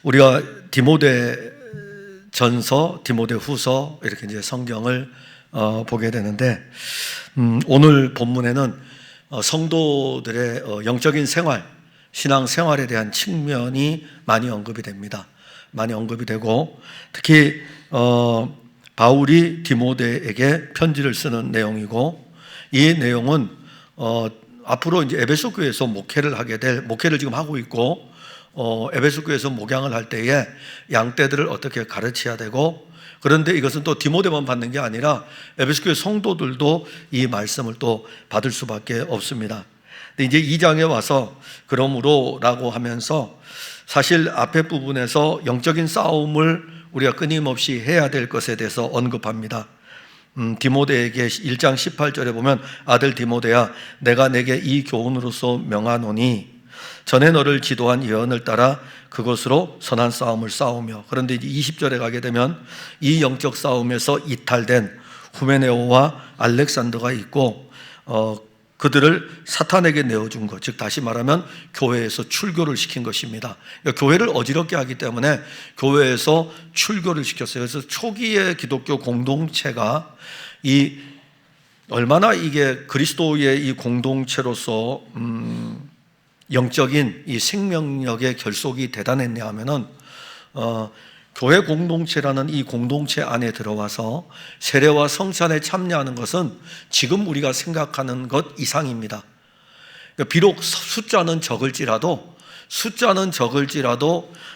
우리가 디모데 전서, 디모데 후서 이렇게 이제 성경을 보게 되는데, 오늘 본문에는 성도들의 영적인 생활, 신앙 생활에 대한 측면이 많이 언급이 됩니다. 많이 언급이 되고, 특히 바울이 디모데에게 편지를 쓰는 내용이고, 이 내용은 앞으로 이제 에베소 교회에서 목회를 지금 하고 있고, 에베소 교회에서 목양을 할 때에 양떼들을 어떻게 가르쳐야 되고, 그런데 이것은 또 디모데만 받는 게 아니라 에베소 교회 성도들도 이 말씀을 또 받을 수밖에 없습니다. 근데 이제 2장에 와서 그러므로라고 하면서 사실 앞에 부분에서 영적인 싸움을 우리가 끊임없이 해야 될 것에 대해서 언급합니다. 디모데에게 1장 18절에 보면, 아들 디모데야, 내가 내게 이 교훈으로서 명하노니 전에 너를 지도한 예언을 따라 그것으로 선한 싸움을 싸우며. 그런데 이제 20절에 가게 되면 이 영적 싸움에서 이탈된 후메네오와 알렉산더가 있고, 그들을 사탄에게 내어준 것, 즉 다시 말하면 교회에서 출교를 시킨 것입니다. 그러니까 교회를 어지럽게 하기 때문에 교회에서 출교를 시켰어요. 그래서 초기의 기독교 공동체가 얼마나 이게 그리스도의 이 공동체로서 영적인 이 생명력의 결속이 대단했냐 하면은 교회 공동체라는 이 공동체 안에 들어와서 세례와 성찬에 참여하는 것은 지금 우리가 생각하는 것 이상입니다. 비록 숫자는 적을지라도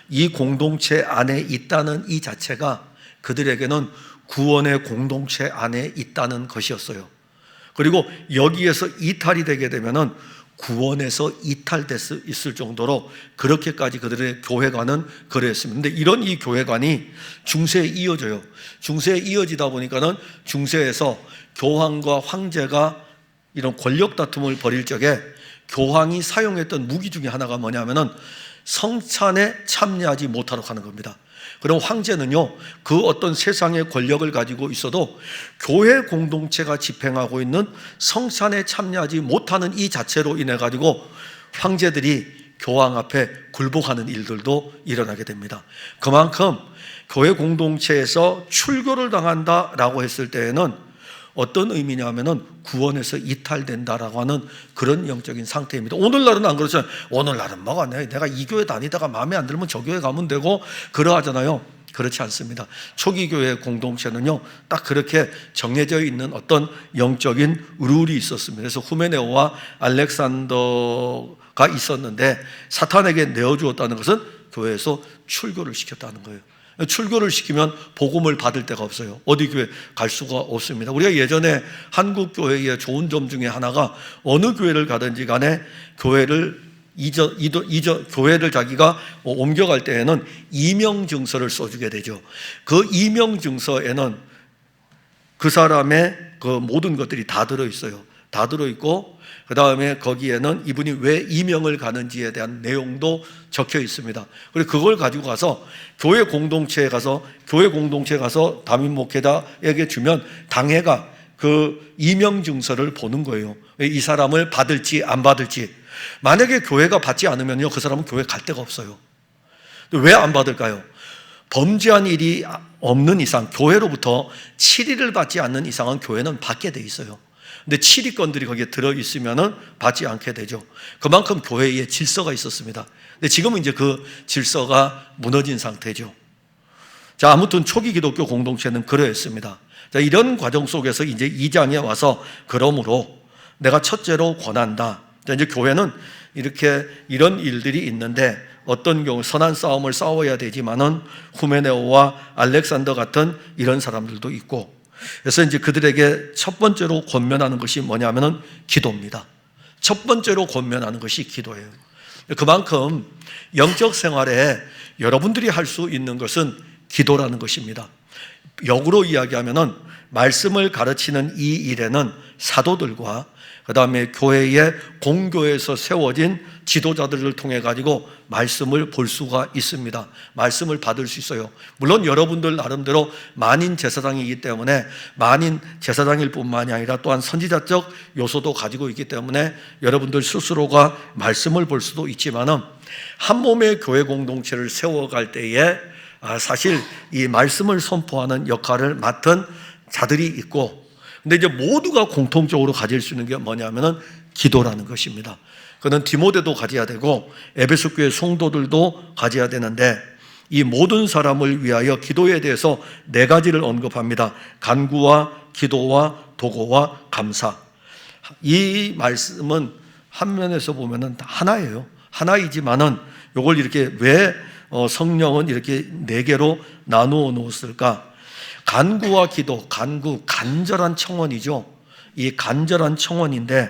이 공동체 안에 있다는 이 자체가 그들에게는 구원의 공동체 안에 있다는 것이었어요. 그리고 여기에서 이탈이 되게 되면은 구원에서 이탈됐을 정도로 그렇게까지 그들의 교회관은 그랬습니다. 그런데 이런 이 교회관이 중세에 이어져요. 중세에 이어지다 보니까는 중세에서 교황과 황제가 이런 권력 다툼을 벌일 적에 교황이 사용했던 무기 중에 하나가 뭐냐면은 성찬에 참여하지 못하도록 하는 겁니다. 그럼 황제는요, 그 어떤 세상의 권력을 가지고 있어도 교회 공동체가 집행하고 있는 성찬에 참여하지 못하는 이 자체로 인해 가지고 황제들이 교황 앞에 굴복하는 일들도 일어나게 됩니다. 그만큼 교회 공동체에서 출교를 당한다라고 했을 때에는 어떤 의미냐면은 구원에서 이탈된다라고 하는 그런 영적인 상태입니다. 오늘날은 안 그렇잖아요. 오늘날은 뭐가 내가 이 교회 다니다가 마음에 안 들면 저 교회 가면 되고 그러하잖아요. 그렇지 않습니다. 초기 교회 공동체는요, 딱 그렇게 정해져 있는 어떤 영적인 룰이 있었습니다. 그래서 후메네오와 알렉산더가 있었는데 사탄에게 내어주었다는 것은 교회에서 출교를 시켰다는 거예요. 출교를 시키면 복음을 받을 데가 없어요. 어디 교회 갈 수가 없습니다. 우리가 예전에 한국 교회의 좋은 점 중에 하나가 어느 교회를 가든지 간에 교회를 자기가 옮겨갈 때에는 이명증서를 써주게 되죠. 그 이명증서에는 그 사람의 그 모든 것들이 다 들어있어요. 다 들어있고, 그 다음에 거기에는 이분이 왜 이명을 가는지에 대한 내용도 적혀 있습니다. 그리고 그걸 가지고 가서 교회 공동체에 가서 담임 목회자에게 주면 당회가 그 이명 증서를 보는 거예요. 이 사람을 받을지 안 받을지. 만약에 교회가 받지 않으면요, 그 사람은 교회 갈 데가 없어요. 왜 안 받을까요? 범죄한 일이 없는 이상, 교회로부터 치리를 받지 않는 이상은 교회는 받게 돼 있어요. 근데 치리건들이 거기에 들어있으면은 받지 않게 되죠. 그만큼 교회에 질서가 있었습니다. 근데 지금은 이제 그 질서가 무너진 상태죠. 자, 아무튼 초기 기독교 공동체는 그러했습니다. 자, 이런 과정 속에서 이제 2장에 와서 그러므로 내가 첫째로 권한다. 자, 이제 교회는 이런 일들이 있는데 어떤 경우 선한 싸움을 싸워야 되지만은 후메네오와 알렉산더 같은 이런 사람들도 있고, 그래서 이제 그들에게 첫 번째로 권면하는 것이 뭐냐면은 기도입니다. 첫 번째로 권면하는 것이 기도예요. 그만큼 영적 생활에 여러분들이 할 수 있는 것은 기도라는 것입니다. 역으로 이야기하면은 말씀을 가르치는 이 일에는 사도들과 그 다음에 교회의 공교에서 세워진 지도자들을 통해 가지고 말씀을 볼 수가 있습니다. 말씀을 받을 수 있어요. 물론 여러분들 나름대로 만인 제사장이기 때문에 만인 제사장일 뿐만이 아니라 또한 선지자적 요소도 가지고 있기 때문에 여러분들 스스로가 말씀을 볼 수도 있지만은 한 몸의 교회 공동체를 세워갈 때에 사실 이 말씀을 선포하는 역할을 맡은 자들이 있고, 근데 이제 모두가 공통적으로 가질 수 있는 게 뭐냐면은 기도라는 것입니다. 그는 디모데도 가져야 되고 에베소 교회 성도들도 가져야 되는데, 이 모든 사람을 위하여 기도에 대해서 4가지를 언급합니다. 간구와 기도와 도고와 감사. 이 말씀은 한 면에서 보면은 하나예요. 하나이지만은 이걸 이렇게 왜 성령은 이렇게 4개로 나누어 놓았을까? 간구와 기도, 간구, 간절한 청원이죠. 이 간절한 청원인데,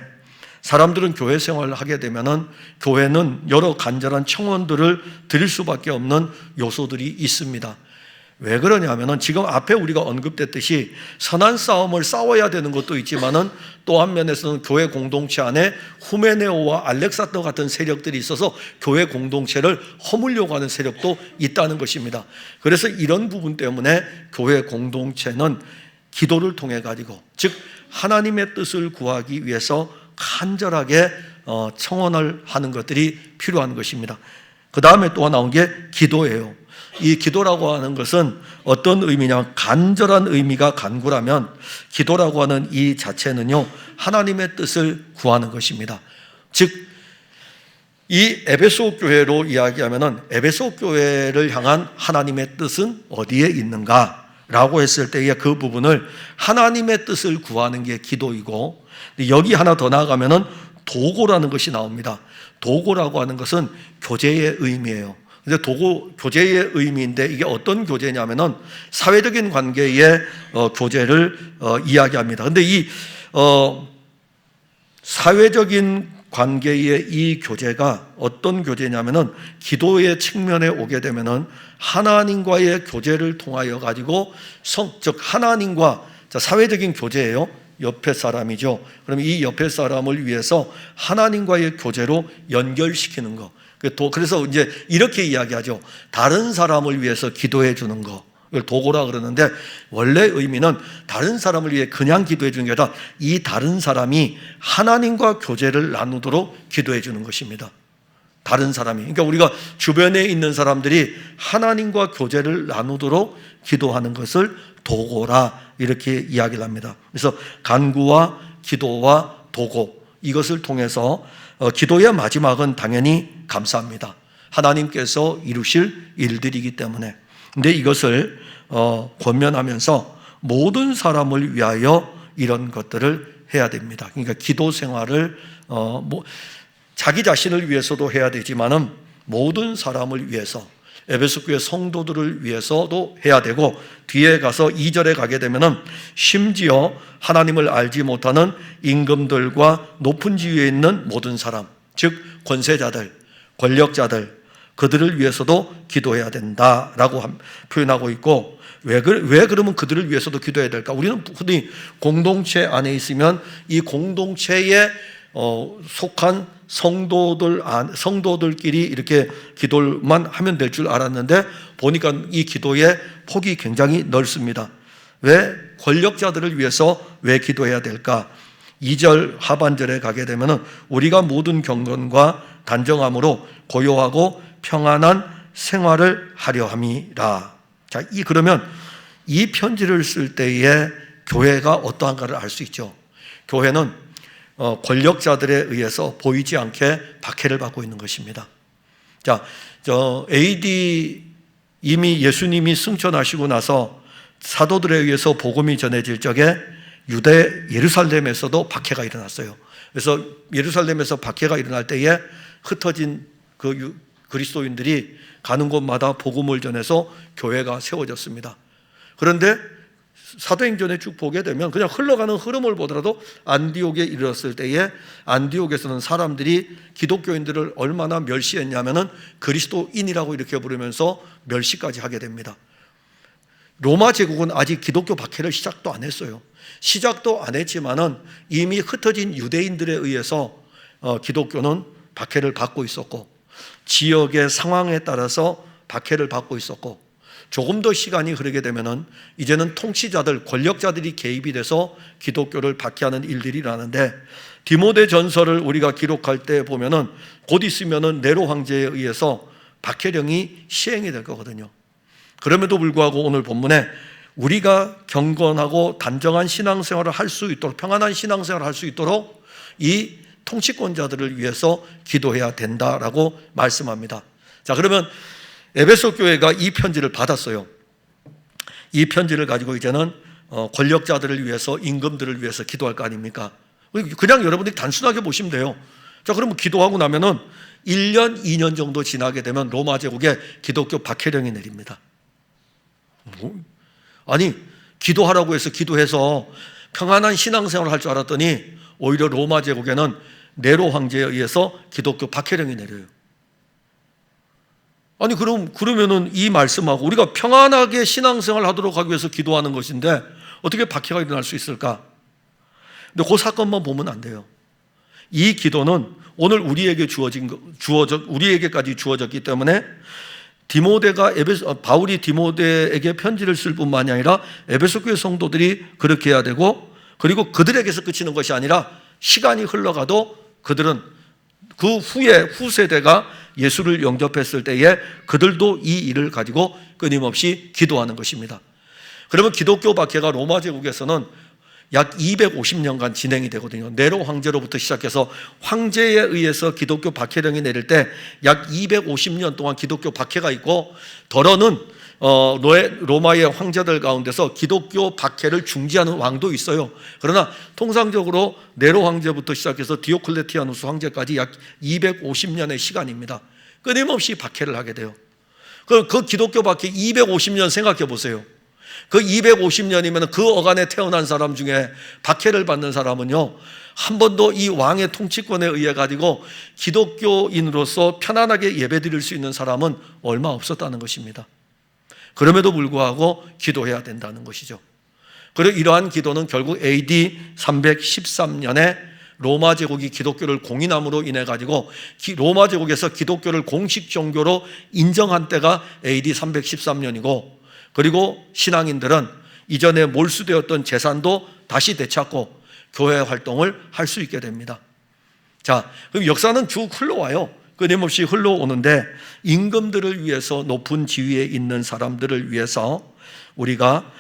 사람들은 교회 생활을 하게 되면은 교회는 여러 간절한 청원들을 드릴 수밖에 없는 요소들이 있습니다. 왜 그러냐면은 지금 앞에 우리가 언급됐듯이 선한 싸움을 싸워야 되는 것도 있지만은 또 한면에서는 교회 공동체 안에 후메네오와 알렉산더 같은 세력들이 있어서 교회 공동체를 허물려고 하는 세력도 있다는 것입니다. 그래서 이런 부분 때문에 교회 공동체는 기도를 통해 가지고, 즉 하나님의 뜻을 구하기 위해서 간절하게 청원을 하는 것들이 필요한 것입니다. 그 다음에 또 나온 게 기도예요. 이 기도라고 하는 것은 어떤 의미냐, 간절한 의미가 간구라면 기도라고 하는 이 자체는요, 하나님의 뜻을 구하는 것입니다. 즉, 이 에베소 교회로 이야기하면은 에베소 교회를 향한 하나님의 뜻은 어디에 있는가 라고 했을 때에 그 부분을 하나님의 뜻을 구하는 게 기도이고, 여기 하나 더 나아가면은 도고라는 것이 나옵니다. 도고라고 하는 것은 교제의 의미예요. 근데 교제의 의미인데, 이게 어떤 교제냐면은 사회적인 관계의 교제를 이야기합니다. 근데 이 사회적인 관계의 이 교제가 어떤 교제냐면은 기도의 측면에 오게 되면은 하나님과의 교제를 통하여 가지고 즉 하나님과, 사회적인 교제예요. 옆에 사람이죠. 그럼 이 옆에 사람을 위해서 하나님과의 교제로 연결시키는 거. 그래서 이제 이렇게 이야기하죠. 다른 사람을 위해서 기도해 주는 거. 이걸 도고라 그러는데, 원래 의미는 다른 사람을 위해 그냥 기도해 주는 게 아니라 이 다른 사람이 하나님과 교제를 나누도록 기도해 주는 것입니다. 다른 사람이. 그러니까 우리가 주변에 있는 사람들이 하나님과 교제를 나누도록 기도하는 것을 도고라, 이렇게 이야기를 합니다. 그래서 간구와 기도와 도고, 이것을 통해서 기도의 마지막은 당연히 감사합니다. 하나님께서 이루실 일들이기 때문에. 근데 이것을 권면하면서 모든 사람을 위하여 이런 것들을 해야 됩니다. 그러니까 기도 생활을 자기 자신을 위해서도 해야 되지만은 모든 사람을 위해서, 에베소 교회 성도들을 위해서도 해야 되고, 뒤에 가서 2절에 가게 되면은 심지어 하나님을 알지 못하는 임금들과 높은 지위에 있는 모든 사람, 즉 권세자들, 권력자들, 그들을 위해서도 기도해야 된다라고 표현하고 있고, 왜 그러면 그들을 위해서도 기도해야 될까? 우리는 흔히 공동체 안에 있으면 이 공동체에 속한 성도들끼리 이렇게 기도만 하면 될 줄 알았는데, 보니까 이 기도의 폭이 굉장히 넓습니다. 왜 권력자들을 위해서 왜 기도해야 될까? 2절 하반절에 가게 되면은 우리가 모든 경건과 단정함으로 고요하고 평안한 생활을 하려 함이라. 자, 그러면 이 편지를 쓸 때에 교회가 어떠한가를 알 수 있죠. 교회는 권력자들에 의해서 보이지 않게 박해를 받고 있는 것입니다. 자, AD 이미 예수님이 승천하시고 나서 사도들에 의해서 복음이 전해질 적에 유대 예루살렘에서도 박해가 일어났어요. 그래서 예루살렘에서 박해가 일어날 때에 흩어진 그 그리스도인들이 가는 곳마다 복음을 전해서 교회가 세워졌습니다. 그런데 사도행전에 쭉 보게 되면 그냥 흘러가는 흐름을 보더라도 안디옥에 이르렀을 때에 안디옥에서는 사람들이 기독교인들을 얼마나 멸시했냐면은 그리스도인이라고 이렇게 부르면서 멸시까지 하게 됩니다. 로마 제국은 아직 기독교 박해를 시작도 안 했어요. 시작도 안 했지만은 이미 흩어진 유대인들에 의해서 기독교는 박해를 받고 있었고, 지역의 상황에 따라서 박해를 받고 있었고, 조금 더 시간이 흐르게 되면은 이제는 통치자들, 권력자들이 개입이 돼서 기독교를 박해하는 일들이 일어나는데, 디모데 전서를 우리가 기록할 때 보면은 곧 있으면은 네로 황제에 의해서 박해령이 시행이 될 거거든요. 그럼에도 불구하고 오늘 본문에 우리가 경건하고 단정한 신앙생활을 할 수 있도록, 평안한 신앙생활을 할 수 있도록 이 통치권자들을 위해서 기도해야 된다라고 말씀합니다. 자, 그러면 에베소 교회가 이 편지를 받았어요. 이 편지를 가지고 이제는 권력자들을 위해서, 임금들을 위해서 기도할 거 아닙니까? 그냥 여러분들이 단순하게 보시면 돼요. 자, 그러면 기도하고 나면은 1년, 2년 정도 지나게 되면 로마 제국에 기독교 박해령이 내립니다. 아니, 기도하라고 해서 기도해서 평안한 신앙생활을 할 줄 알았더니 오히려 로마 제국에는 네로 황제에 의해서 기독교 박해령이 내려요. 아니, 그러면은 이 말씀하고 우리가 평안하게 신앙생활을 하도록 하기 위해서 기도하는 것인데 어떻게 박해가 일어날 수 있을까? 근데 그 사건만 보면 안 돼요. 이 기도는 오늘 우리에게까지 주어졌기 때문에 바울이 디모데에게 편지를 쓸 뿐만이 아니라 에베소 교회 성도들이 그렇게 해야 되고, 그리고 그들에게서 그치는 것이 아니라 시간이 흘러가도 그들은 그 후세대가 예수를 영접했을 때에 그들도 이 일을 가지고 끊임없이 기도하는 것입니다. 그러면 기독교 박해가 로마 제국에서는 약 250년간 진행이 되거든요. 네로 황제로부터 시작해서 황제에 의해서 기독교 박해령이 내릴 때 약 250년 동안 기독교 박해가 있고, 더러는 로마의 황제들 가운데서 기독교 박해를 중지하는 왕도 있어요. 그러나 통상적으로 네로 황제부터 시작해서 디오클레티아누스 황제까지 약 250년의 시간입니다. 끊임없이 박해를 하게 돼요. 그 기독교 박해 250년 생각해 보세요. 그 250년이면 그 어간에 태어난 사람 중에 박해를 받는 사람은요, 한 번도 이 왕의 통치권에 의해 가지고 기독교인으로서 편안하게 예배드릴 수 있는 사람은 얼마 없었다는 것입니다. 그럼에도 불구하고 기도해야 된다는 것이죠. 그리고 이러한 기도는 결국 AD 313년에 로마 제국이 기독교를 공인함으로 인해 가지고 로마 제국에서 기독교를 공식 종교로 인정한 때가 AD 313년이고, 그리고 신앙인들은 이전에 몰수되었던 재산도 다시 되찾고 교회 활동을 할 수 있게 됩니다. 자, 그럼 역사는 쭉 흘러와요. 끊임없이 흘러오는데, 임금들을 위해서, 높은 지위에 있는 사람들을 위해서 우리가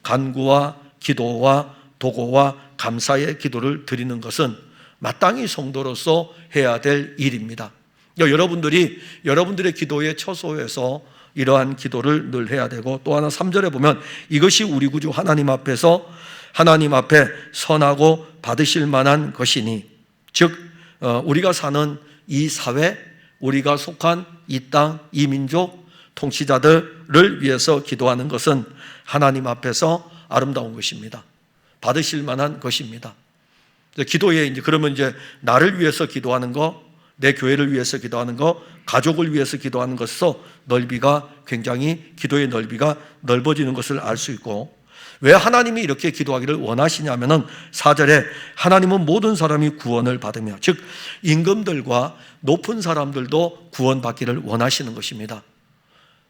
간구와 기도와 도고와 감사의 기도를 드리는 것은 마땅히 성도로서 해야 될 일입니다. 여러분들의 기도의 처소에서 이러한 기도를 늘 해야 되고, 또 하나 3절에 보면 이것이 우리 구주 하나님 앞에 선하고 받으실 만한 것이니, 즉 우리가 사는 이 사회, 우리가 속한 이 땅, 이 민족, 통치자들을 위해서 기도하는 것은 하나님 앞에서 아름다운 것입니다. 받으실 만한 것입니다. 기도에 그러면 나를 위해서 기도하는 거, 내 교회를 위해서 기도하는 거, 가족을 위해서 기도하는 것에서 기도의 넓이가 넓어지는 것을 알 수 있고, 왜 하나님이 이렇게 기도하기를 원하시냐면은 4절에 하나님은 모든 사람이 구원을 받으며, 즉 임금들과 높은 사람들도 구원받기를 원하시는 것입니다.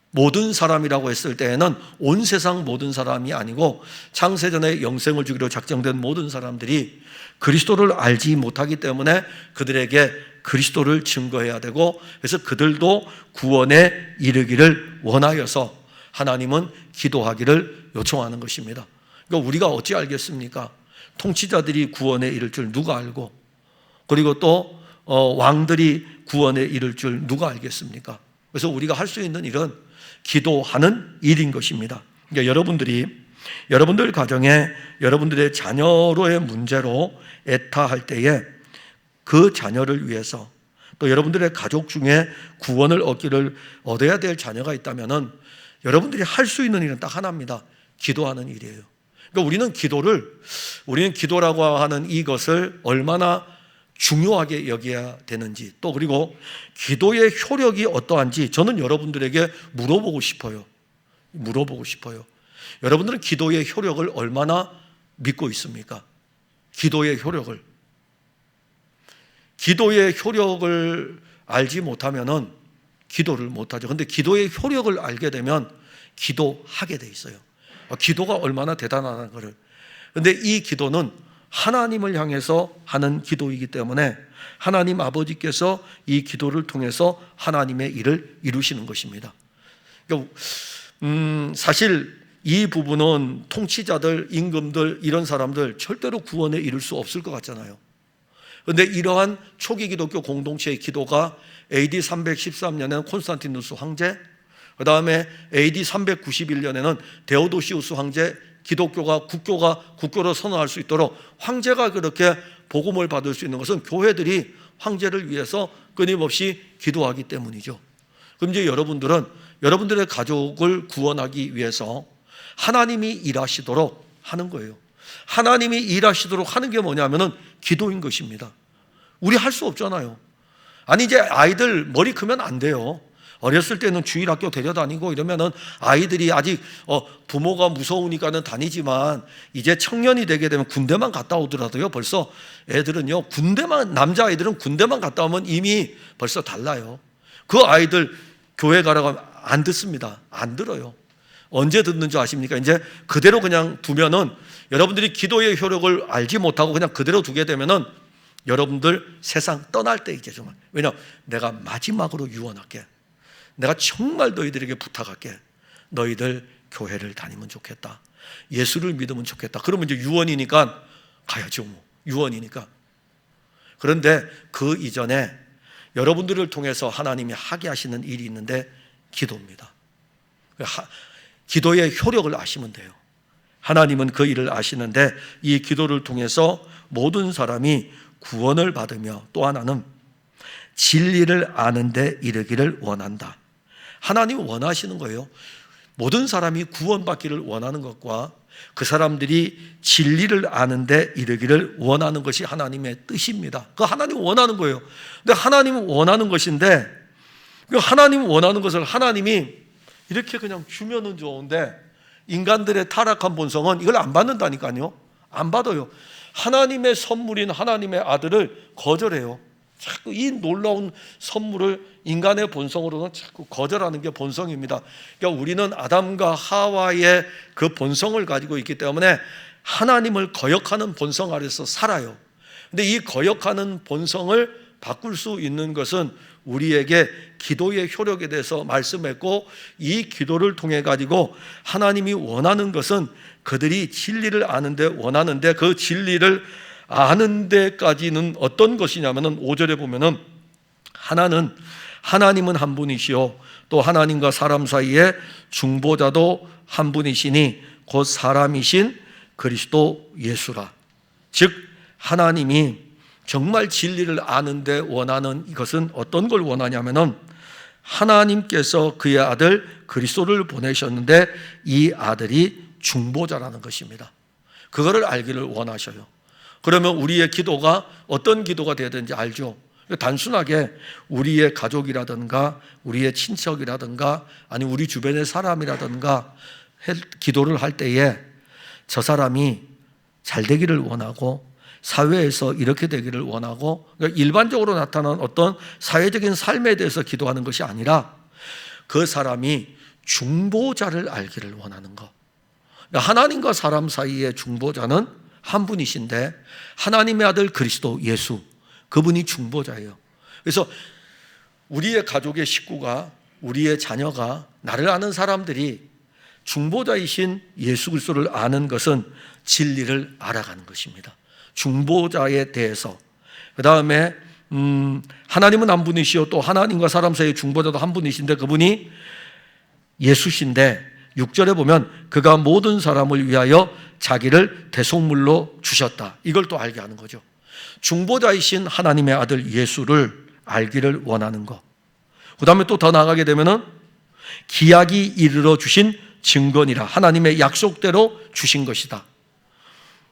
모든 사람이라고 했을 때에는 온 세상 모든 사람이 아니고 창세전에 영생을 주기로 작정된 모든 사람들이 그리스도를 알지 못하기 때문에 그들에게 그리스도를 증거해야 되고, 그래서 그들도 구원에 이르기를 원하여서 하나님은 기도하기를 요청하는 것입니다. 그러니까 우리가 어찌 알겠습니까? 통치자들이 구원에 이를 줄 누가 알고, 그리고 또 왕들이 구원에 이를 줄 누가 알겠습니까? 그래서 우리가 할 수 있는 일은 기도하는 일인 것입니다. 그러니까 여러분들 가정에 여러분들의 자녀로의 문제로 애타할 때에 그 자녀를 위해서, 또 여러분들의 가족 중에 구원을 얻어야 될 자녀가 있다면은 여러분들이 할 수 있는 일은 딱 하나입니다. 기도하는 일이에요. 그러니까 우리는 기도라고 하는 이것을 얼마나 중요하게 여겨야 되는지, 또 그리고 기도의 효력이 어떠한지 저는 여러분들에게 물어보고 싶어요. 여러분들은 기도의 효력을 얼마나 믿고 있습니까? 기도의 효력을. 기도의 효력을 알지 못하면은 기도를 못하죠. 근데 기도의 효력을 알게 되면 기도하게 돼 있어요. 기도가 얼마나 대단하다는 것을. 근데 이 기도는 하나님을 향해서 하는 기도이기 때문에 하나님 아버지께서 이 기도를 통해서 하나님의 일을 이루시는 것입니다. 그러니까 사실 이 부분은 통치자들, 임금들, 이런 사람들 절대로 구원에 이를 수 없을 것 같잖아요. 그런데 이러한 초기 기독교 공동체의 기도가 AD 313년에는 콘스탄티누스 황제, 그 다음에 AD 391년에는 데오도시우스 황제, 기독교가 국교로 선언할 수 있도록 황제가 그렇게 복음을 받을 수 있는 것은 교회들이 황제를 위해서 끊임없이 기도하기 때문이죠. 그럼 이제 여러분들은 여러분들의 가족을 구원하기 위해서 하나님이 일하시도록 하는 거예요. 하나님이 일하시도록 하는 게 뭐냐면은 기도인 것입니다. 우리 할 수 없잖아요. 아니 이제 아이들 머리 크면 안 돼요. 어렸을 때는 주일학교 데려다니고 이러면은 아이들이 아직 부모가 무서우니까는 다니지만 이제 청년이 되게 되면 군대만 갔다 오더라도요, 벌써 애들은요, 남자아이들은 군대만 갔다 오면 이미 벌써 달라요. 그 아이들 교회 가라고 하면 안 듣습니다. 안 들어요. 언제 듣는 줄 아십니까? 이제 그대로 그냥 두면은, 여러분들이 기도의 효력을 알지 못하고 그냥 그대로 두게 되면은 여러분들 세상 떠날 때 이제 정말, 왜냐하면 내가 마지막으로 유언할게, 내가 정말 너희들에게 부탁할게, 너희들 교회를 다니면 좋겠다, 예수를 믿으면 좋겠다. 그러면 이제 유언이니까 가야죠, 뭐. 유언이니까. 그런데 그 이전에 여러분들을 통해서 하나님이 하게 하시는 일이 있는데 기도입니다. 기도의 효력을 아시면 돼요. 하나님은 그 일을 아시는데 이 기도를 통해서 모든 사람이 구원을 받으며, 또 하나는 진리를 아는 데 이르기를 원한다. 하나님이 원하시는 거예요. 모든 사람이 구원받기를 원하는 것과 그 사람들이 진리를 아는 데 이르기를 원하는 것이 하나님의 뜻입니다. 그 하나님이 원하는 거예요. 근데 하나님이 원하는 것인데, 그 하나님이 원하는 것을 하나님이 이렇게 그냥 주면은 좋은데, 인간들의 타락한 본성은 이걸 안 받는다니까요. 안 받아요. 하나님의 선물인 하나님의 아들을 거절해요. 자꾸 이 놀라운 선물을 인간의 본성으로는 자꾸 거절하는 게 본성입니다. 그러니까 우리는 아담과 하와의 그 본성을 가지고 있기 때문에 하나님을 거역하는 본성 아래서 살아요. 근데 이 거역하는 본성을 바꿀 수 있는 것은 우리에게 기도의 효력에 대해서 말씀했고, 이 기도를 통해 가지고 하나님이 원하는 것은 그들이 진리를 아는데 원하는데, 그 진리를 아는 데까지는 어떤 것이냐면은 5절에 보면은 하나님은 한 분이시요 또 하나님과 사람 사이에 중보자도 한 분이시니 곧 사람이신 그리스도 예수라. 즉 하나님이 정말 진리를 아는데 원하는 이것은 어떤 걸 원하냐면은, 하나님께서 그의 아들 그리스도를 보내셨는데 이 아들이 중보자라는 것입니다. 그거를 알기를 원하셔요. 그러면 우리의 기도가 어떤 기도가 되어야 되는지 알죠. 단순하게 우리의 가족이라든가 우리의 친척이라든가 아니 우리 주변의 사람이라든가 기도를 할 때에 저 사람이 잘 되기를 원하고 사회에서 이렇게 되기를 원하고, 그러니까 일반적으로 나타나는 어떤 사회적인 삶에 대해서 기도하는 것이 아니라 그 사람이 중보자를 알기를 원하는 것. 그러니까 하나님과 사람 사이의 중보자는 한 분이신데 하나님의 아들 그리스도 예수, 그분이 중보자예요. 그래서 우리의 가족의 식구가, 우리의 자녀가, 나를 아는 사람들이 중보자이신 예수 그리스도를 아는 것은 진리를 알아가는 것입니다. 중보자에 대해서. 그 다음에 하나님은 한 분이시요 또 하나님과 사람 사이의 중보자도 한 분이신데 그분이 예수신데, 6절에 보면 그가 모든 사람을 위하여 자기를 대속물로 주셨다. 이걸 또 알게 하는 거죠. 중보자이신 하나님의 아들 예수를 알기를 원하는 것. 그 다음에 또 더 나아가게 되면은 기약이 이르러 주신 증거니라. 하나님의 약속대로 주신 것이다.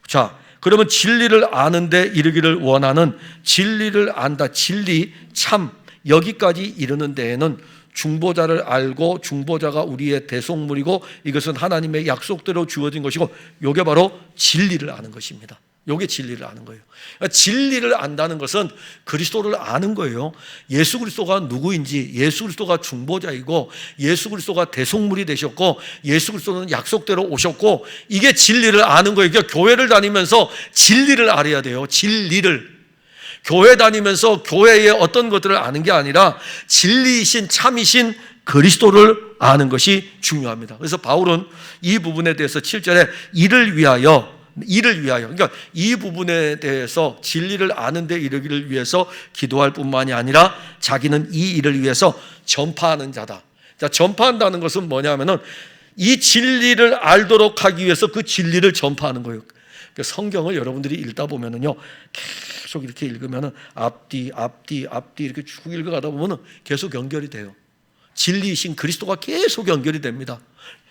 자, 그러면 진리를 아는데 이르기를 원하는, 진리를 안다, 진리, 참, 여기까지 이르는 데에는 중보자를 알고 중보자가 우리의 대속물이고 이것은 하나님의 약속대로 주어진 것이고, 이게 바로 진리를 아는 것입니다. 이게 진리를 아는 거예요. 그러니까 진리를 안다는 것은 그리스도를 아는 거예요. 예수 그리스도가 누구인지, 예수 그리스도가 중보자이고 예수 그리스도가 대속물이 되셨고 예수 그리스도는 약속대로 오셨고, 이게 진리를 아는 거예요. 그러니까 교회를 다니면서 진리를 알아야 돼요. 진리를. 교회 다니면서 교회의 어떤 것들을 아는 게 아니라 진리이신 참이신 그리스도를 아는 것이 중요합니다. 그래서 바울은 이 부분에 대해서 7절에 이를 위하여, 그러니까 이 부분에 대해서 진리를 아는 데 이르기를 위해서 기도할 뿐만이 아니라 자기는 이 일을 위해서 전파하는 자다. 자, 전파한다는 것은 뭐냐면은 이 진리를 알도록 하기 위해서 그 진리를 전파하는 거예요. 성경을 여러분들이 읽다 보면은요, 계속 이렇게 읽으면은 앞뒤 이렇게 쭉 읽어가다 보면은 계속 연결이 돼요. 진리이신 그리스도가 계속 연결이 됩니다.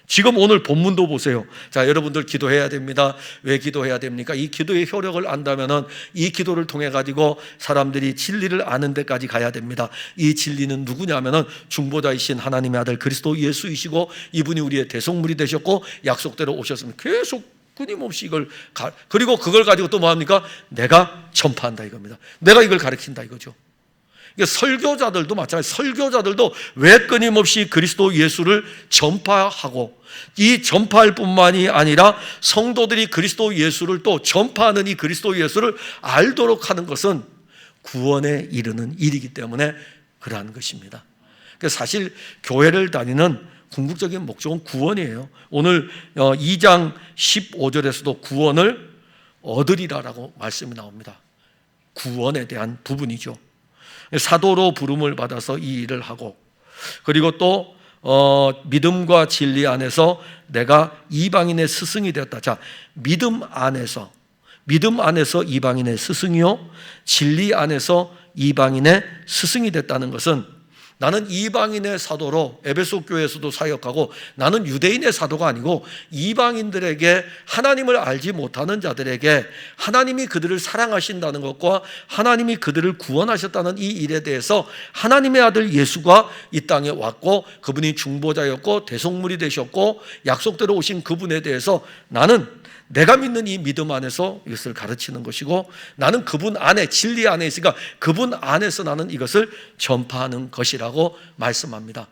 지금 오늘 본문도 보세요. 자, 여러분들 기도해야 됩니다. 왜 기도해야 됩니까? 이 기도의 효력을 안다면은 이 기도를 통해 가지고 사람들이 진리를 아는 데까지 가야 됩니다. 이 진리는 누구냐면은 중보자이신 하나님의 아들 그리스도 예수이시고 이분이 우리의 대속물이 되셨고 약속대로 오셨습니다. 계속 끊임없이 이걸 그리고 그걸 가지고 또 뭐합니까? 내가 전파한다 이겁니다. 내가 이걸 가르친다 이거죠. 설교자들도 마찬가지예요. 설교자들도 왜 끊임없이 그리스도 예수를 전파하고, 이 전파할 뿐만이 아니라 성도들이 그리스도 예수를 또 전파하는 이 그리스도 예수를 알도록 하는 것은 구원에 이르는 일이기 때문에 그러한 것입니다. 사실 교회를 다니는 궁극적인 목적은 구원이에요. 오늘 2장 15절에서도 구원을 얻으리라라고 말씀이 나옵니다. 구원에 대한 부분이죠. 사도로 부름을 받아서 이 일을 하고, 그리고 또 믿음과 진리 안에서 내가 이방인의 스승이 되었다. 자, 믿음 안에서 이방인의 스승이요, 진리 안에서 이방인의 스승이 됐다는 것은 나는 이방인의 사도로 에베소 교회에서도 사역하고 나는 유대인의 사도가 아니고 이방인들에게, 하나님을 알지 못하는 자들에게 하나님이 그들을 사랑하신다는 것과 하나님이 그들을 구원하셨다는 이 일에 대해서 하나님의 아들 예수가 이 땅에 왔고 그분이 중보자였고 대속물이 되셨고 약속대로 오신 그분에 대해서 나는 내가 믿는 이 믿음 안에서 이것을 가르치는 것이고, 나는 그분 안에, 진리 안에 있으니까 그분 안에서 나는 이것을 전파하는 것이라고 말씀합니다.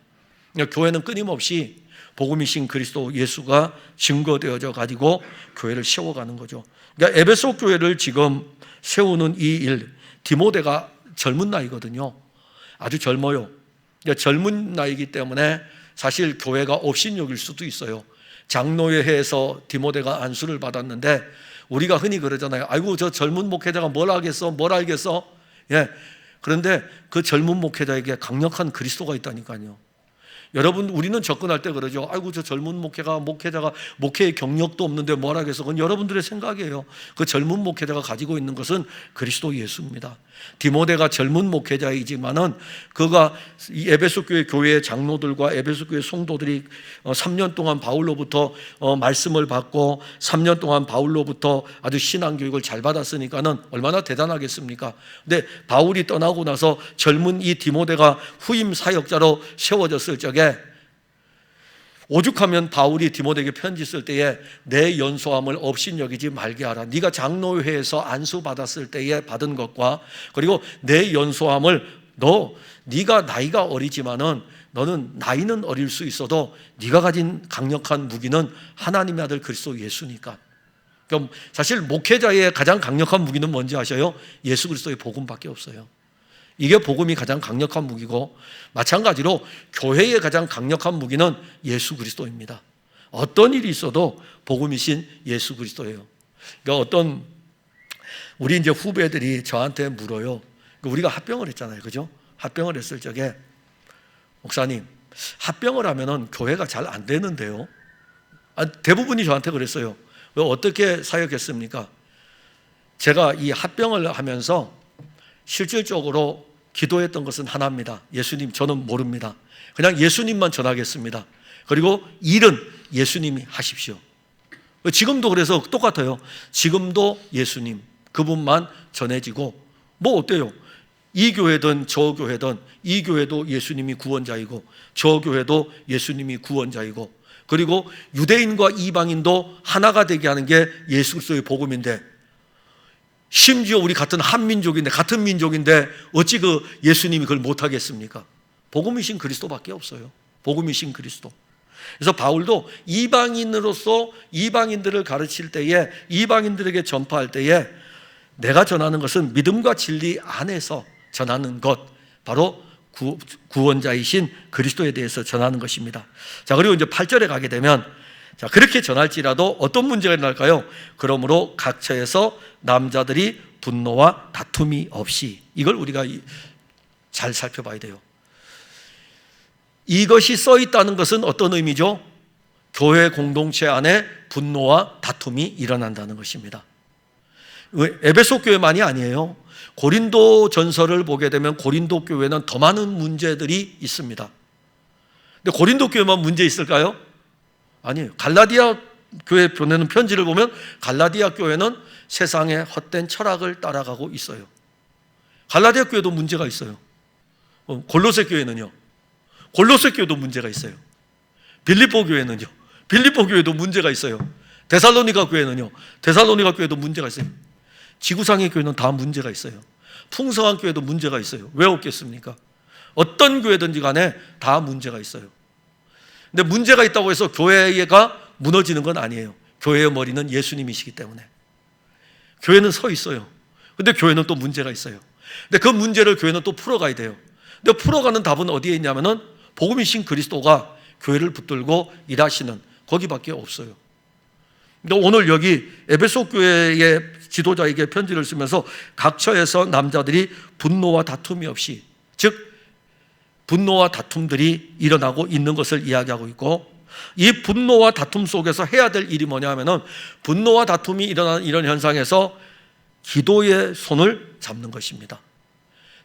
교회는 끊임없이 복음이신 그리스도 예수가 증거되어져 가지고 교회를 세워가는 거죠. 그러니까 에베소 교회를 지금 세우는 이 일, 디모데가 젊은 나이거든요. 아주 젊어요. 그러니까 젊은 나이기 때문에 사실 교회가 업신여길 수도 있어요. 장로회에서 디모데가 안수를 받았는데 우리가 흔히 그러잖아요. 아이고 저 젊은 목회자가 뭘 하겠어, 뭘 알겠어. 예. 그런데 그 젊은 목회자에게 강력한 그리스도가 있다니까요. 여러분, 우리는 접근할 때 그러죠. 아이고 저 젊은 목회자가 목회의 경력도 없는데 뭘 하겠어. 그건 여러분들의 생각이에요. 그 젊은 목회자가 가지고 있는 것은 그리스도 예수입니다. 디모데가 젊은 목회자이지만은 그가 이 에베소 교회의 장로들과 에베소 교회 성도들이 3년 동안 바울로부터 말씀을 받고 3년 동안 바울로부터 아주 신앙 교육을 잘 받았으니까는 얼마나 대단하겠습니까? 근데 바울이 떠나고 나서 젊은 이 디모데가 후임 사역자로 세워졌을 적에 오죽하면 바울이 디모데에게 편지 쓸 때에 내 연소함을 업신여기지 말게 하라. 네가 장로회에서 안수 받았을 때에 받은 것과 그리고 내 연소함을 네가 나이가 어리지만은 너는 나이는 어릴 수 있어도 네가 가진 강력한 무기는 하나님의 아들 그리스도 예수니까. 그럼 사실 목회자의 가장 강력한 무기는 뭔지 아셔요? 예수 그리스도의 복음밖에 없어요. 이게 복음이 가장 강력한 무기고, 마찬가지로 교회의 가장 강력한 무기는 예수 그리스도입니다. 어떤 일이 있어도 복음이신 예수 그리스도예요. 그러니까 우리 이제 후배들이 저한테 물어요. 우리가 합병을 했잖아요, 그죠? 합병을 했을 적에 목사님, 합병을 하면은 교회가 잘 안 되는데요. 대부분이 저한테 그랬어요. 왜 어떻게 사역했습니까? 제가 이 합병을 하면서 실질적으로 기도했던 것은 하나입니다. 예수님, 저는 모릅니다. 그냥 예수님만 전하겠습니다. 그리고 일은 예수님이 하십시오. 지금도 그래서 똑같아요. 지금도 예수님, 그분만 전해지고, 뭐 어때요? 이 교회든 저 교회든 이 교회도 예수님이 구원자이고 저 교회도 예수님이 구원자이고, 그리고 유대인과 이방인도 하나가 되게 하는 게 예수 그리스도의 복음인데, 심지어 우리 같은 한민족인데, 같은 민족인데 어찌 그 예수님이 그걸 못하겠습니까? 복음이신 그리스도밖에 없어요. 복음이신 그리스도. 그래서 바울도 이방인으로서 이방인들을 가르칠 때에, 이방인들에게 전파할 때에 내가 전하는 것은 믿음과 진리 안에서 전하는 것, 바로 구원자이신 그리스도에 대해서 전하는 것입니다. 자, 그리고 이제 8절에 가게 되면, 자, 그렇게 전할지라도 어떤 문제가 일어날까요? 그러므로 각처에서 남자들이 분노와 다툼이 없이, 이걸 우리가 잘 살펴봐야 돼요. 이것이 써 있다는 것은 어떤 의미죠? 교회 공동체 안에 분노와 다툼이 일어난다는 것입니다. 에베소 교회만이 아니에요. 고린도 전서를 보게 되면 고린도 교회는 더 많은 문제들이 있습니다. 근데 고린도 교회만 문제 있을까요? 아니에요. 갈라디아 교회 보내는 편지를 보면 갈라디아 교회는 세상의 헛된 철학을 따라가고 있어요. 갈라디아 교회도 문제가 있어요. 골로새 교회는요. 골로새 교회도 문제가 있어요. 빌립보 교회는요. 빌립보 교회도 문제가 있어요. 데살로니가 교회는요. 데살로니가 교회도 문제가 있어요. 지구상의 교회는 다 문제가 있어요. 풍성한 교회도 문제가 있어요. 왜 없겠습니까? 어떤 교회든지 간에 다 문제가 있어요. 근데 문제가 있다고 해서 교회가 무너지는 건 아니에요. 교회의 머리는 예수님이시기 때문에. 교회는 서 있어요. 근데 교회는 또 문제가 있어요. 근데 그 문제를 교회는 또 풀어가야 돼요. 근데 풀어가는 답은 어디에 있냐면은 복음이신 그리스도가 교회를 붙들고 일하시는 거기밖에 없어요. 근데 오늘 여기 에베소 교회의 지도자에게 편지를 쓰면서 각처에서 남자들이 분노와 다툼이 없이, 즉 분노와 다툼들이 일어나고 있는 것을 이야기하고 있고, 이 분노와 다툼 속에서 해야 될 일이 뭐냐 하면은, 분노와 다툼이 일어나는 이런 현상에서 기도의 손을 잡는 것입니다.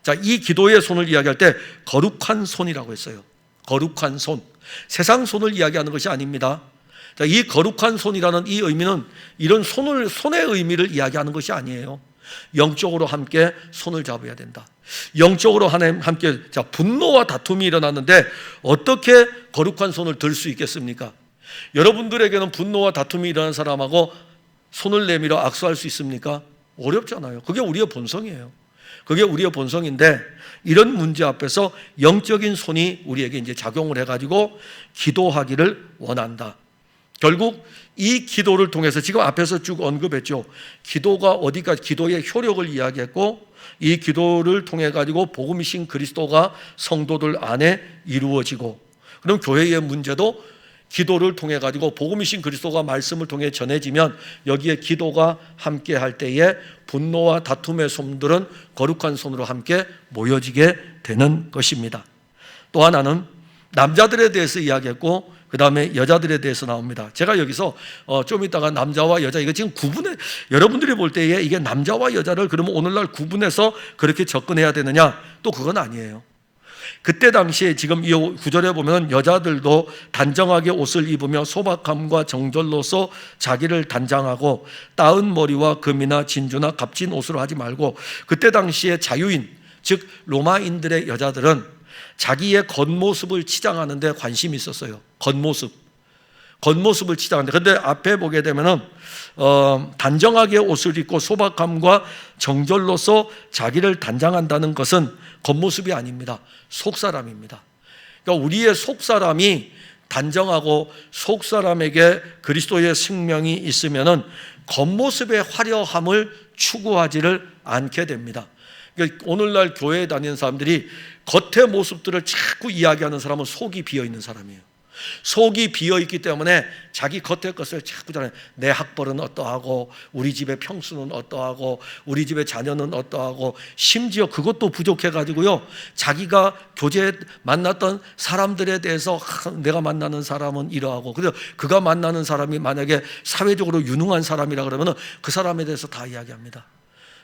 자, 이 기도의 손을 이야기할 때 거룩한 손이라고 했어요. 거룩한 손. 세상 손을 이야기하는 것이 아닙니다. 자, 이 거룩한 손이라는 이 의미는 이런 손의 의미를 이야기하는 것이 아니에요. 영적으로 함께 손을 잡아야 된다. 영적으로 함께, 자, 분노와 다툼이 일어났는데 어떻게 거룩한 손을 들 수 있겠습니까? 여러분들에게는 분노와 다툼이 일어난 사람하고 손을 내밀어 악수할 수 있습니까? 어렵잖아요. 그게 우리의 본성이에요. 그게 우리의 본성인데, 이런 문제 앞에서 영적인 손이 우리에게 이제 작용을 해가지고 기도하기를 원한다. 결국 이 기도를 통해서 지금 앞에서 쭉 언급했죠. 기도가 어디까지, 기도의 효력을 이야기했고, 이 기도를 통해 가지고 복음이신 그리스도가 성도들 안에 이루어지고, 그럼 교회의 문제도 기도를 통해 가지고 복음이신 그리스도가 말씀을 통해 전해지면 여기에 기도가 함께 할 때에 분노와 다툼의 손들은 거룩한 손으로 함께 모여지게 되는 것입니다. 또 하나는 남자들에 대해서 이야기했고, 그 다음에 여자들에 대해서 나옵니다. 제가 여기서 좀 이따가 남자와 여자, 이거 지금 구분해, 여러분들이 볼 때에 이게 남자와 여자를 그러면 오늘날 구분해서 그렇게 접근해야 되느냐? 또 그건 아니에요. 그때 당시에 지금 이 구절에 보면 여자들도 단정하게 옷을 입으며 소박함과 정절로서 자기를 단장하고 따은 머리와 금이나 진주나 값진 옷으로 하지 말고, 그때 당시에 자유인, 즉 로마인들의 여자들은 자기의 겉모습을 치장하는 데 관심이 있었어요. 겉모습을 치장하는데, 근데 앞에 보게 되면은 단정하게 옷을 입고 소박함과 정절로서 자기를 단장한다는 것은 겉모습이 아닙니다. 속사람입니다. 그러니까 우리의 속사람이 단정하고 속사람에게 그리스도의 생명이 있으면은 겉모습의 화려함을 추구하지를 않게 됩니다. 그러니까 오늘날 교회에 다니는 사람들이 겉의 모습들을 자꾸 이야기하는 사람은 속이 비어있는 사람이에요. 속이 비어있기 때문에 자기 겉의 것을 자꾸 전해. 내 학벌은 어떠하고, 우리 집의 평수는 어떠하고, 우리 집의 자녀는 어떠하고, 심지어 그것도 부족해가지고요, 자기가 교제에 만났던 사람들에 대해서 내가 만나는 사람은 이러하고, 그래서 그가 만나는 사람이 만약에 사회적으로 유능한 사람이라 그러면 그 사람에 대해서 다 이야기합니다.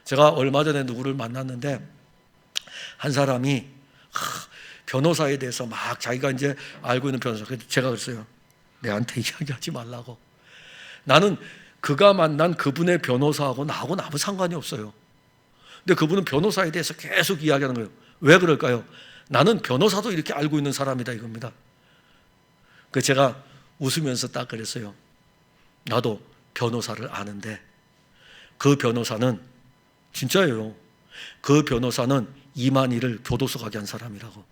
제가 얼마 전에 누구를 만났는데 한 사람이 변호사에 대해서 막 자기가 이제 알고 있는 변호사, 그래서 제가 그랬어요. 내한테 이야기하지 말라고. 나는 그가 만난 그분의 변호사하고 나하고는 아무 상관이 없어요. 근데 그분은 변호사에 대해서 계속 이야기하는 거예요. 왜 그럴까요? 나는 변호사도 이렇게 알고 있는 사람이다 이겁니다. 그 제가 웃으면서 딱 그랬어요. 나도 변호사를 아는데 그 변호사는 진짜예요. 그 변호사는 이만희를 교도소 가게 한 사람이라고.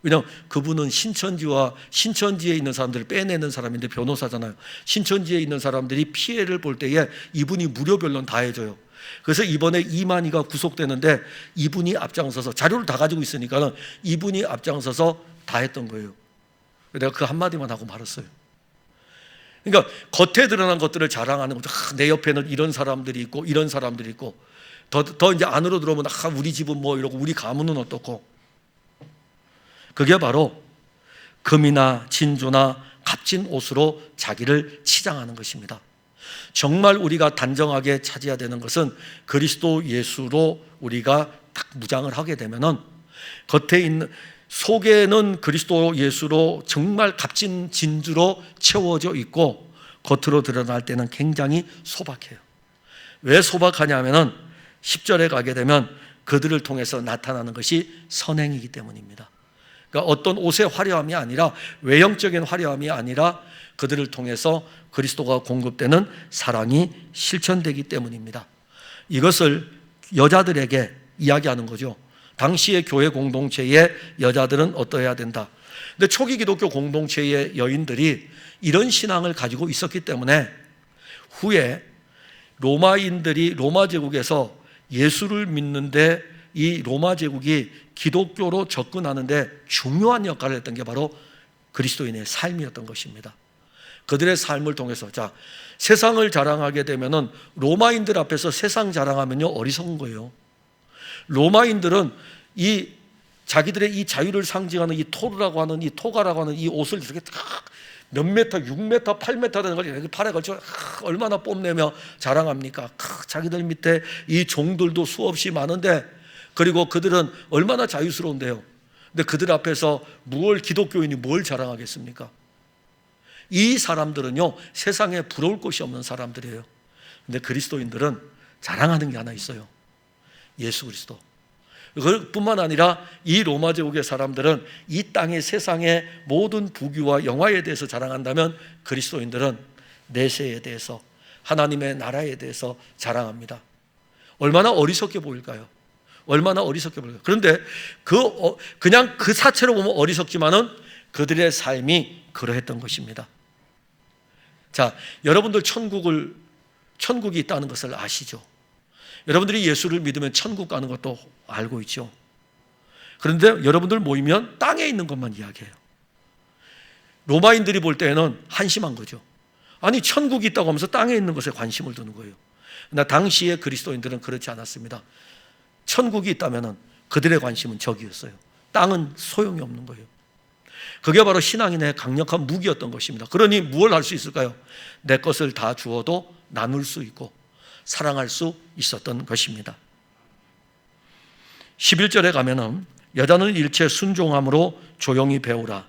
왜냐하면 그분은 신천지에 있는 사람들을 빼내는 사람인데 변호사잖아요. 신천지에 있는 사람들이 피해를 볼 때에 이분이 무료 변론 다 해줘요. 그래서 이번에 이만희가 구속되는데 이분이 앞장서서, 자료를 다 가지고 있으니까 이분이 앞장서서 다 했던 거예요. 내가 그 한마디만 하고 말았어요. 그러니까 겉에 드러난 것들을 자랑하는 거죠. 내 옆에는 이런 사람들이 있고 이런 사람들이 있고, 더 이제 안으로 들어오면 우리 집은 뭐 이러고 우리 가문은 어떻고. 그게 바로 금이나 진주나 값진 옷으로 자기를 치장하는 것입니다. 정말 우리가 단정하게 찾아야 되는 것은 그리스도 예수로 우리가 딱 무장을 하게 되면은 겉에 있는, 속에는 그리스도 예수로 정말 값진 진주로 채워져 있고 겉으로 드러날 때는 굉장히 소박해요. 왜 소박하냐면은 10절에 가게 되면 그들을 통해서 나타나는 것이 선행이기 때문입니다. 그러니까 어떤 옷의 화려함이 아니라, 외형적인 화려함이 아니라 그들을 통해서 그리스도가 공급되는 사랑이 실천되기 때문입니다. 이것을 여자들에게 이야기하는 거죠. 당시의 교회 공동체의 여자들은 어떠해야 된다. 근데 초기 기독교 공동체의 여인들이 이런 신앙을 가지고 있었기 때문에 후에 로마인들이 로마 제국에서 예수를 믿는데 이 로마 제국이 기독교로 접근하는데 중요한 역할을 했던 게 바로 그리스도인의 삶이었던 것입니다. 그들의 삶을 통해서, 자, 세상을 자랑하게 되면은 로마인들 앞에서 세상 자랑하면요 어리석은 거예요. 로마인들은 이 자기들의 이 자유를 상징하는 이 토르라고 하는, 이 토가라고 하는 이 옷을 이렇게 몇 메터, 6m, 8m 되는 걸 이렇게 팔에 걸쳐 얼마나 뽐내며 자랑합니까? 자기들 밑에 이 종들도 수없이 많은데, 그리고 그들은 얼마나 자유스러운데요. 근데 그들 앞에서 기독교인이 뭘 자랑하겠습니까? 이 사람들은요 세상에 부러울 것이 없는 사람들이에요. 근데 그리스도인들은 자랑하는 게 하나 있어요. 예수 그리스도. 그뿐만 아니라 이 로마 제국의 사람들은 이 땅의 세상의 모든 부귀와 영화에 대해서 자랑한다면 그리스도인들은 내세에 대해서, 하나님의 나라에 대해서 자랑합니다. 얼마나 어리석게 보일까요? 얼마나 어리석게 보일까요? 그런데 그냥 그 사체로 보면 어리석지만은 그들의 삶이 그러했던 것입니다. 자, 여러분들 천국이 있다는 것을 아시죠? 여러분들이 예수를 믿으면 천국 가는 것도 알고 있죠. 그런데 여러분들 모이면 땅에 있는 것만 이야기해요. 로마인들이 볼 때에는 한심한 거죠. 아니, 천국이 있다고 하면서 땅에 있는 것에 관심을 두는 거예요. 그러나 당시의 그리스도인들은 그렇지 않았습니다. 천국이 있다면 그들의 관심은 저기였어요. 땅은 소용이 없는 거예요. 그게 바로 신앙인의 강력한 무기였던 것입니다. 그러니 무엇을 할 수 있을까요? 내 것을 다 주어도 나눌 수 있고 사랑할 수 있었던 것입니다. 11절에 가면은 여자는 일체 순종함으로 조용히 배우라.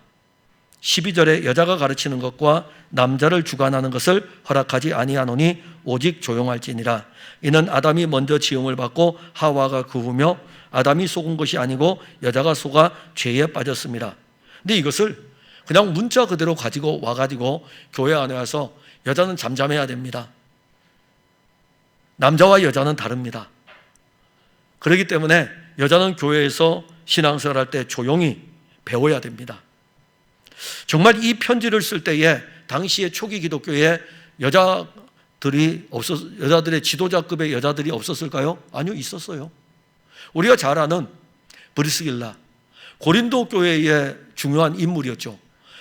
12절에 여자가 가르치는 것과 남자를 주관하는 것을 허락하지 아니하노니 오직 조용할지니라. 이는 아담이 먼저 지음을 받고 하와가 그 후며 아담이 속은 것이 아니고 여자가 속아 죄에 빠졌습니다. 근데 이것을 그냥 문자 그대로 가지고 와가지고 교회 안에 와서 여자는 잠잠해야 됩니다. 남자와 여자는 다릅니다. 그렇기 때문에 여자는 교회에서 신앙생활할 때 조용히 배워야 됩니다. 정말 이 편지를 쓸 때에 당시의 초기 기독교에 여자들의 지도자급의 여자들이 없었을까요? 아니요, 있었어요. 우리가 잘 아는 브리스길라, 고린도 교회의 중요한 인물이었죠.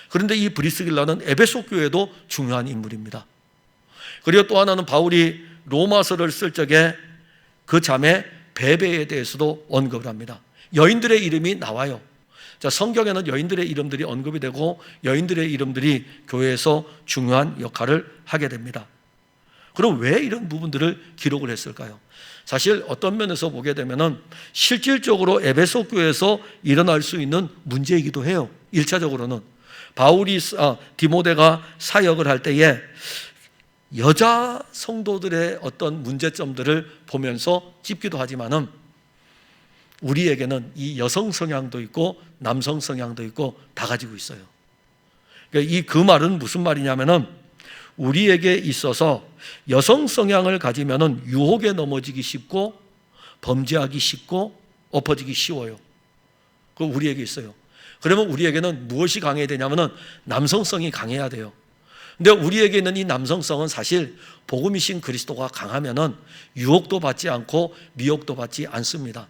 그런데 이 브리스길라는 에베소 교회도 중요한 인물입니다. 그리고 또 하나는 바울이 로마서를 쓸 적에 그 자매 베베에 대해서도 언급을 합니다. 여인들의 이름이 나와요. 자, 성경에는 여인들의 이름들이 언급이 되고 여인들의 이름들이 교회에서 중요한 역할을 하게 됩니다. 그럼 왜 이런 부분들을 기록을 했을까요? 사실 어떤 면에서 보게 되면은 실질적으로 에베소 교회에서 일어날 수 있는 문제이기도 해요. 1차적으로는 디모데가 사역을 할 때에 여자 성도들의 어떤 문제점들을 보면서 짚기도 하지만은 우리에게는 이 여성 성향도 있고 남성 성향도 있고 다 가지고 있어요. 그러니까 그 말은 무슨 말이냐면은 우리에게 있어서 여성 성향을 가지면은 유혹에 넘어지기 쉽고 범죄하기 쉽고 엎어지기 쉬워요. 그 우리에게 있어요. 그러면 우리에게는 무엇이 강해야 되냐면은 남성성이 강해야 돼요. 근데 우리에게 있는 이 남성성은 사실 복음이신 그리스도가 강하면은 유혹도 받지 않고 미혹도 받지 않습니다.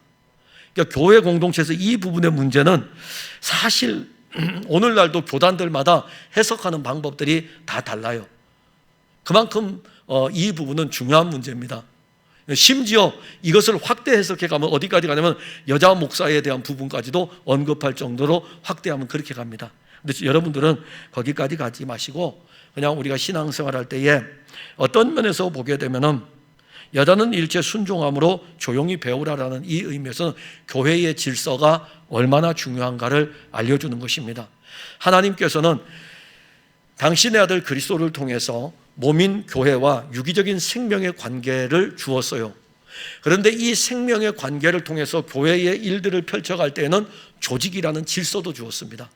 그러니까 교회 공동체에서 이 부분의 문제는 사실 오늘날도 교단들마다 해석하는 방법들이 다 달라요. 그만큼 이 부분은 중요한 문제입니다. 심지어 이것을 확대 해석해 가면 어디까지 가냐면 여자 목사에 대한 부분까지도 언급할 정도로 확대하면 그렇게 갑니다. 근데 여러분들은 거기까지 가지 마시고 그냥 우리가 신앙생활할 때에 어떤 면에서 보게 되면은 여자는 일체 순종함으로 조용히 배우라라는 이 의미에서는 교회의 질서가 얼마나 중요한가를 알려주는 것입니다. 하나님께서는 당신의 아들 그리스도를 통해서 몸인 교회와 유기적인 생명의 관계를 주었어요. 그런데 이 생명의 관계를 통해서 교회의 일들을 펼쳐갈 때에는 조직이라는 질서도 주었습니다.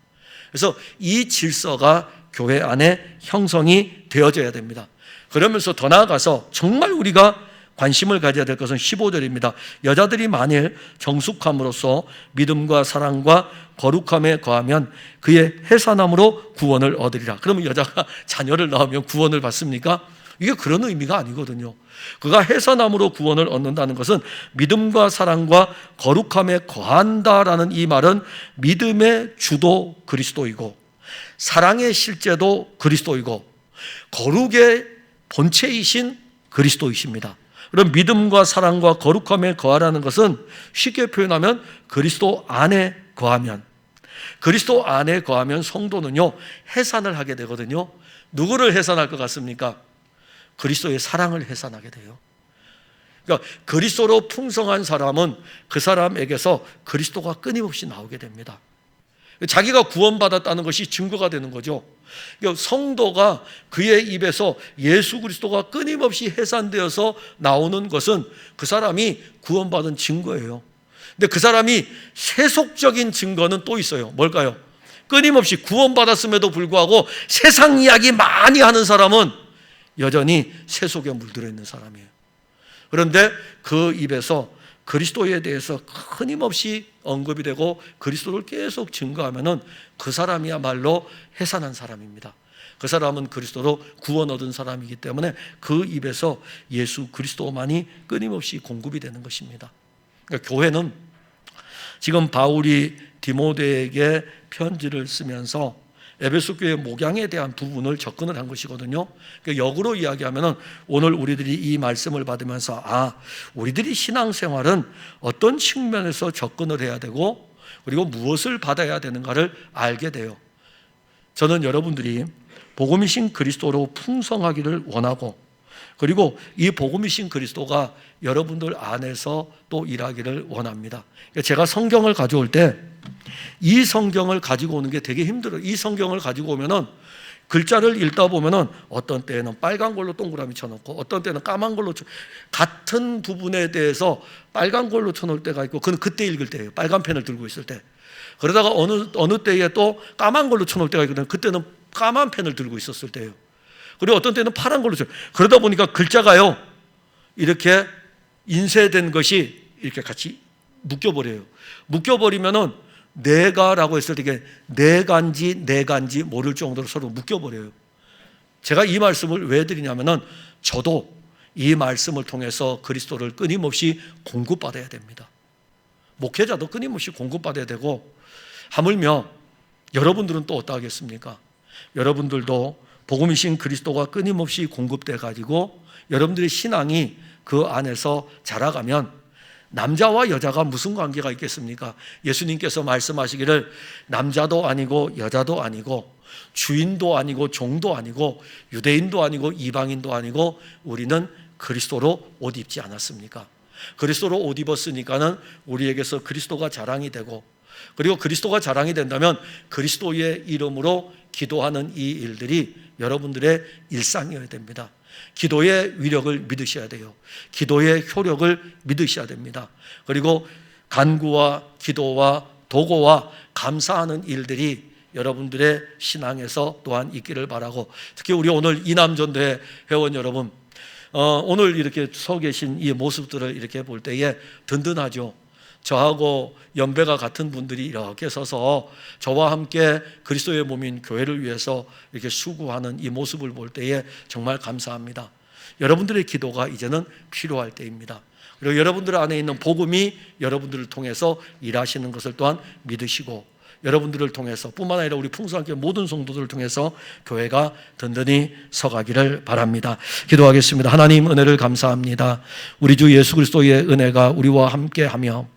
그래서 이 질서가 교회 안에 형성이 되어져야 됩니다. 그러면서 더 나아가서 정말 우리가 관심을 가져야 될 것은 15절입니다. 여자들이 만일 정숙함으로써 믿음과 사랑과 거룩함에 거하면 그의 해산함으로 구원을 얻으리라. 그러면 여자가 자녀를 낳으면 구원을 받습니까? 이게 그런 의미가 아니거든요. 그가 해산함으로 구원을 얻는다는 것은 믿음과 사랑과 거룩함에 거한다라는 이 말은 믿음의 주도 그리스도이고 사랑의 실제도 그리스도이고 거룩의 본체이신 그리스도이십니다. 그럼 믿음과 사랑과 거룩함에 거하라는 것은 쉽게 표현하면 그리스도 안에 거하면, 그리스도 안에 거하면 성도는요 해산을 하게 되거든요. 누구를 해산할 것 같습니까? 그리스도의 사랑을 해산하게 돼요. 그러니까 그리스도로 풍성한 사람은 그 사람에게서 그리스도가 끊임없이 나오게 됩니다. 자기가 구원받았다는 것이 증거가 되는 거죠. 성도가 그의 입에서 예수 그리스도가 끊임없이 해산되어서 나오는 것은 그 사람이 구원받은 증거예요. 근데 그 사람이 세속적인 증거는 또 있어요. 뭘까요? 끊임없이 구원받았음에도 불구하고 세상 이야기 많이 하는 사람은 여전히 세속에 물들어 있는 사람이에요. 그런데 그 입에서 그리스도에 대해서 끊임없이 언급이 되고 그리스도를 계속 증거하면은 그 사람이야말로 해산한 사람입니다. 그 사람은 그리스도로 구원 얻은 사람이기 때문에 그 입에서 예수 그리스도만이 끊임없이 공급이 되는 것입니다. 그러니까 교회는 지금 바울이 디모데에게 편지를 쓰면서 에베소 교회 목양에 대한 부분을 접근을 한 것이거든요. 그러니까 역으로 이야기하면 오늘 우리들이 이 말씀을 받으면서 우리들이 신앙생활은 어떤 측면에서 접근을 해야 되고 그리고 무엇을 받아야 되는가를 알게 돼요. 저는 여러분들이 복음이신 그리스도로 풍성하기를 원하고 그리고 이 복음이신 그리스도가 여러분들 안에서 또 일하기를 원합니다. 제가 성경을 가져올 때 이 성경을 가지고 오는 게 되게 힘들어요. 이 성경을 가지고 오면은 글자를 읽다 보면은 어떤 때는 빨간 걸로 동그라미 쳐놓고 어떤 때는 까만 걸로 같은 부분에 대해서 빨간 걸로 쳐놓을 때가 있고 그건 그때 읽을 때예요. 빨간 펜을 들고 있을 때. 그러다가 어느 때에 또 까만 걸로 쳐놓을 때가 있거든요. 그때는 까만 펜을 들고 있었을 때예요. 그리고 어떤 때는 파란 걸로 그러다 보니까 글자가요 이렇게 인쇄된 것이 이렇게 같이 묶여버려요. 묶여버리면은 내가라고 했을 때 이게 내간지 모를 정도로 서로 묶여버려요. 제가 이 말씀을 왜 드리냐면은 저도 이 말씀을 통해서 그리스도를 끊임없이 공급받아야 됩니다. 목회자도 끊임없이 공급받아야 되고 하물며 여러분들은 또 어떠하겠습니까? 여러분들도 복음이신 그리스도가 끊임없이 공급돼 가지고 여러분들의 신앙이 그 안에서 자라가면 남자와 여자가 무슨 관계가 있겠습니까? 예수님께서 말씀하시기를 남자도 아니고 여자도 아니고 주인도 아니고 종도 아니고 유대인도 아니고 이방인도 아니고 우리는 그리스도로 옷 입지 않았습니까? 그리스도로 옷 입었으니까는 우리에게서 그리스도가 자랑이 되고 그리고 그리스도가 자랑이 된다면 그리스도의 이름으로 기도하는 이 일들이 여러분들의 일상이어야 됩니다. 기도의 위력을 믿으셔야 돼요. 기도의 효력을 믿으셔야 됩니다. 그리고 간구와 기도와 도고와 감사하는 일들이 여러분들의 신앙에서 또한 있기를 바라고, 특히 우리 오늘 이남전도회 회원 여러분, 오늘 이렇게 서 계신 이 모습들을 이렇게 볼 때에 든든하죠. 저하고 연배가 같은 분들이 이렇게 서서 저와 함께 그리스도의 몸인 교회를 위해서 이렇게 수고하는 이 모습을 볼 때에 정말 감사합니다. 여러분들의 기도가 이제는 필요할 때입니다. 그리고 여러분들 안에 있는 복음이 여러분들을 통해서 일하시는 것을 또한 믿으시고, 여러분들을 통해서 뿐만 아니라 우리 풍성하게 모든 성도들을 통해서 교회가 든든히 서가기를 바랍니다. 기도하겠습니다. 하나님, 은혜를 감사합니다. 우리 주 예수 그리스도의 은혜가 우리와 함께하며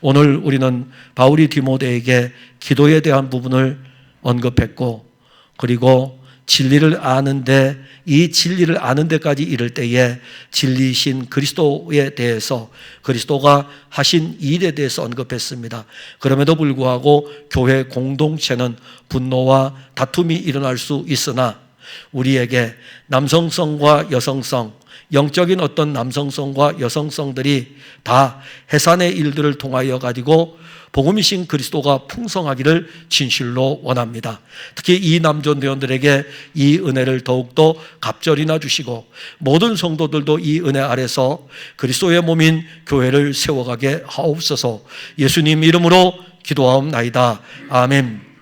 오늘 우리는 바울이 디모데에게 기도에 대한 부분을 언급했고, 그리고 진리를 아는데, 이 진리를 아는 데까지 이를 때에 진리신 그리스도에 대해서, 그리스도가 하신 일에 대해서 언급했습니다. 그럼에도 불구하고 교회 공동체는 분노와 다툼이 일어날 수 있으나 우리에게 남성성과 여성성, 영적인 어떤 남성성과 여성성들이 다 해산의 일들을 통하여 가지고 복음이신 그리스도가 풍성하기를 진실로 원합니다. 특히 이 남전대원들에게 이 은혜를 더욱더 갑절이나 주시고, 모든 성도들도 이 은혜 아래서 그리스도의 몸인 교회를 세워가게 하옵소서. 예수님 이름으로 기도하옵나이다. 아멘.